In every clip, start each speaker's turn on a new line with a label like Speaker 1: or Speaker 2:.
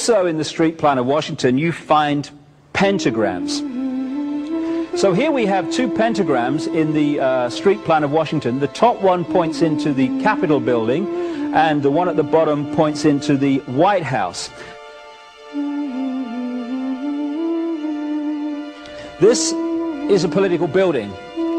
Speaker 1: Also in the street plan of Washington, you find pentagrams. So here we have two pentagrams in the street plan of Washington. The top one points into the Capitol building, and the one at the bottom points into the White House. This is a political building,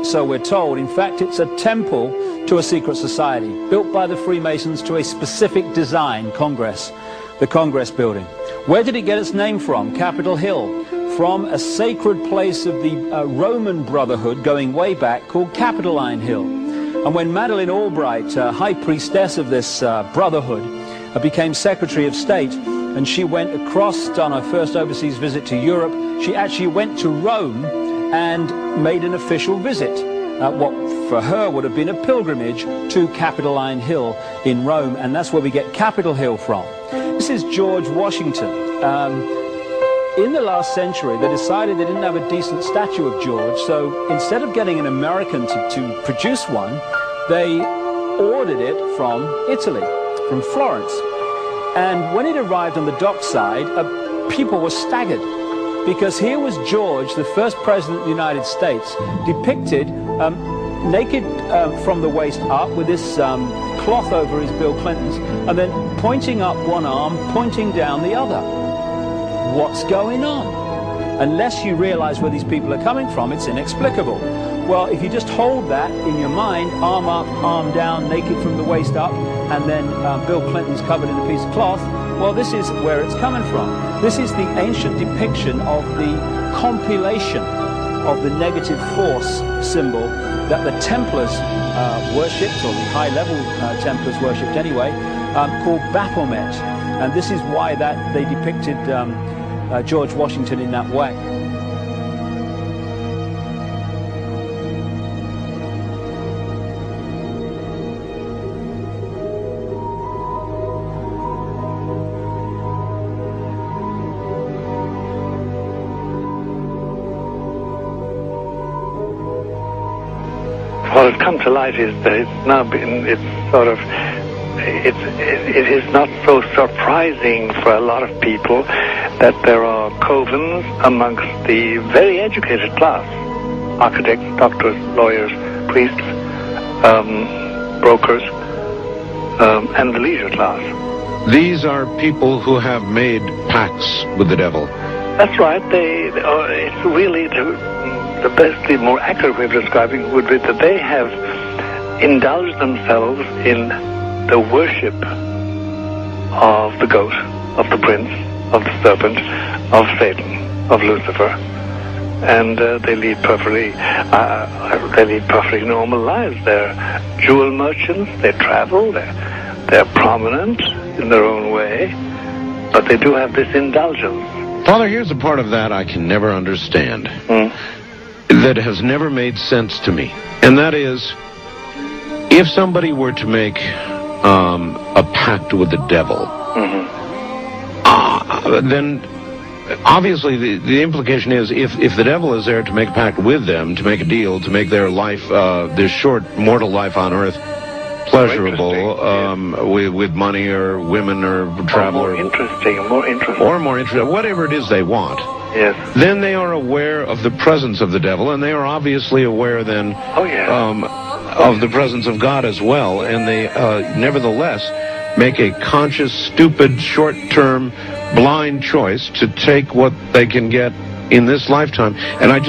Speaker 1: so we're told. In fact, it's a temple to a secret society, built by the Freemasons to a specific design, Congress, the Congress building. Where did it get its name from? Capitol Hill, from a sacred place of the Roman Brotherhood going way back called Capitoline Hill. And when Madeleine Albright, high priestess of this brotherhood, became Secretary of State, and she went across on her first overseas visit to Europe, she actually went to Rome and made an official visit, what for her would have been a pilgrimage to Capitoline Hill in Rome, and that's where we get Capitol Hill from. This is George Washington. In the last century, they decided they didn't have a decent statue of George, so instead of getting an American to produce one, they ordered it from Italy, from Florence. And when it arrived on the dockside, people were staggered, because here was George, the first president of the United States, depicted naked from the waist up with this cloth over his Bill Clinton's, and then pointing up one arm, pointing down the other. What's going on? Unless you realize where these people are coming from, it's inexplicable. Well, if you just hold that in your mind, arm up, arm down, naked from the waist up, and then Bill Clinton's covered in a piece of cloth, well, this is where it's coming from. This is the ancient depiction of the compilation of the negative force symbol that the Templars worshipped, or the high-level Templars worshipped anyway, called Baphomet. And this is why that they depicted George Washington in that way.
Speaker 2: What has come to light is that it's now been, it is not so surprising for a lot of people that there are covens amongst the very educated class, architects, doctors, lawyers, priests, brokers, and the leisure class.
Speaker 3: These are people who have made pacts with the devil.
Speaker 2: That's right. It's really the best, the more accurate way of describing would be that they have indulged themselves in the worship of the goat, of the prince, of the serpent, of Satan, of Lucifer, and they lead perfectly normal lives. They're jewel merchants. They travel. They're prominent in their own way, but they do have this indulgence.
Speaker 3: Father, here's a part of that I can never understand, that has never made sense to me, and that is, if somebody were to make a pact with the devil, then obviously the implication is if the devil is there to make a pact with them, to make a deal, to make their life, their short mortal life on earth, pleasurable, with money or women or travel,
Speaker 2: or more interesting,
Speaker 3: whatever it is they want.
Speaker 2: Yes.
Speaker 3: Then they are aware of the presence of the devil, and they are obviously aware then of the presence of God as well, and they nevertheless make a conscious, stupid, short-term, blind choice to take what they can get in this lifetime. And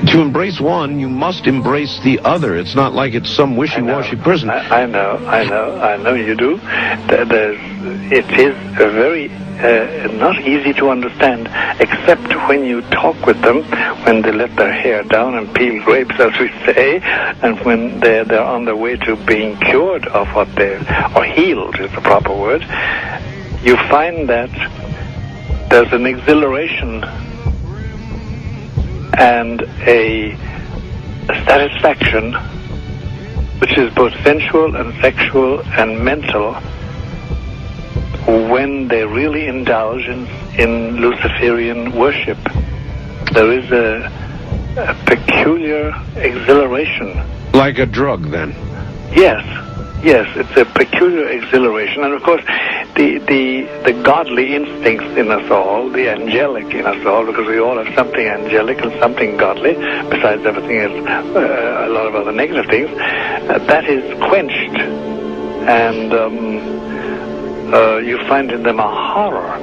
Speaker 3: to embrace one, you must embrace the other. It's not like it's some wishy-washy person.
Speaker 2: I know you do. It is a very not easy to understand, except when you talk with them, when they let their hair down and peel grapes, as we say, and when they're on their way to being cured of what or healed is the proper word. You find that there's an exhilaration and a satisfaction which is both sensual and sexual and mental when they really indulge in Luciferian worship. There is a peculiar exhilaration.
Speaker 3: Like a drug, then?
Speaker 2: Yes, it's a peculiar exhilaration. And of course, the godly instincts in us all, the angelic in us all, because we all have something angelic and something godly, besides everything else, a lot of other negative things, that is quenched, and you find in them a horror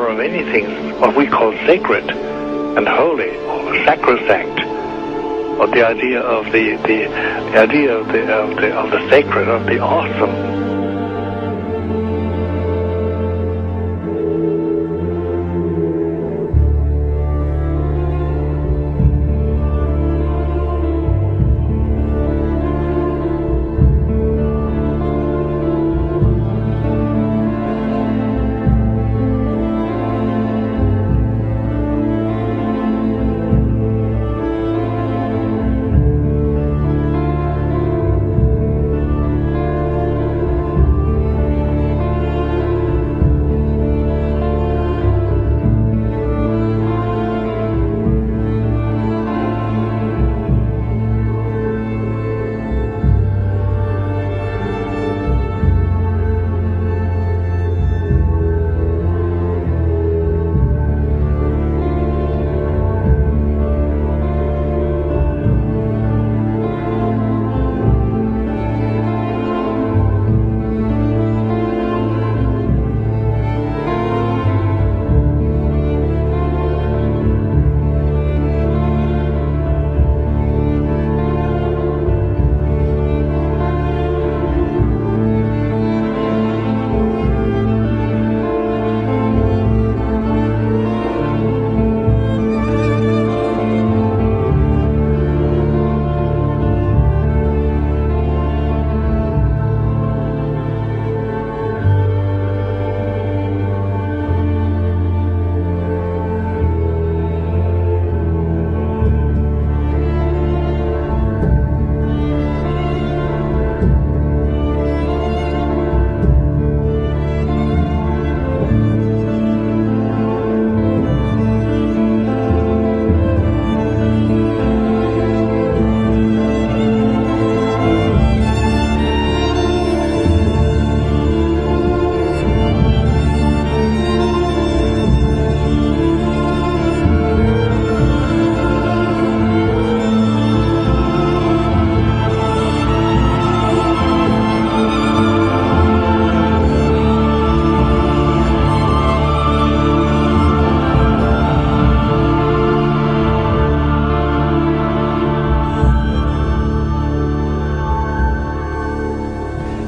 Speaker 2: of anything what we call sacred and holy or sacrosanct, or the idea of the idea of the sacred, of the awesome.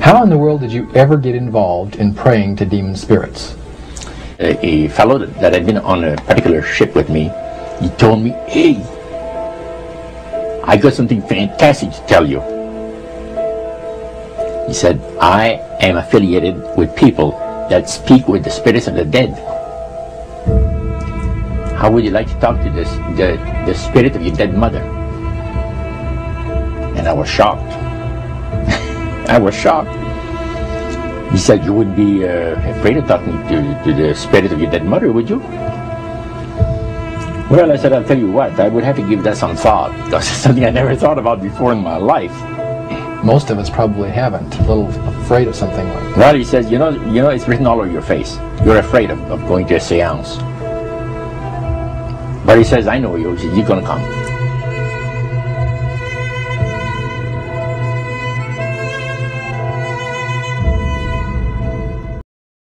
Speaker 4: How in the world did you ever get involved in praying to demon spirits?
Speaker 5: A fellow that had been on a particular ship with me, he told me, "Hey, I got something fantastic to tell you." He said, "I am affiliated with people that speak with the spirits of the dead. How would you like to talk to the spirit of your dead mother?" And I was shocked. I was shocked. He said, "You wouldn't be afraid of talking to the spirit of your dead mother, would you?" Well, I said, "I'll tell you what, I would have to give that some thought, because it's something I never thought about before in my life."
Speaker 4: Most of us probably haven't. A little afraid of something like that.
Speaker 5: Well, he says, you know, it's written all over your face. You're afraid of going to a seance. But he says, "I know you. He says, you're going to come."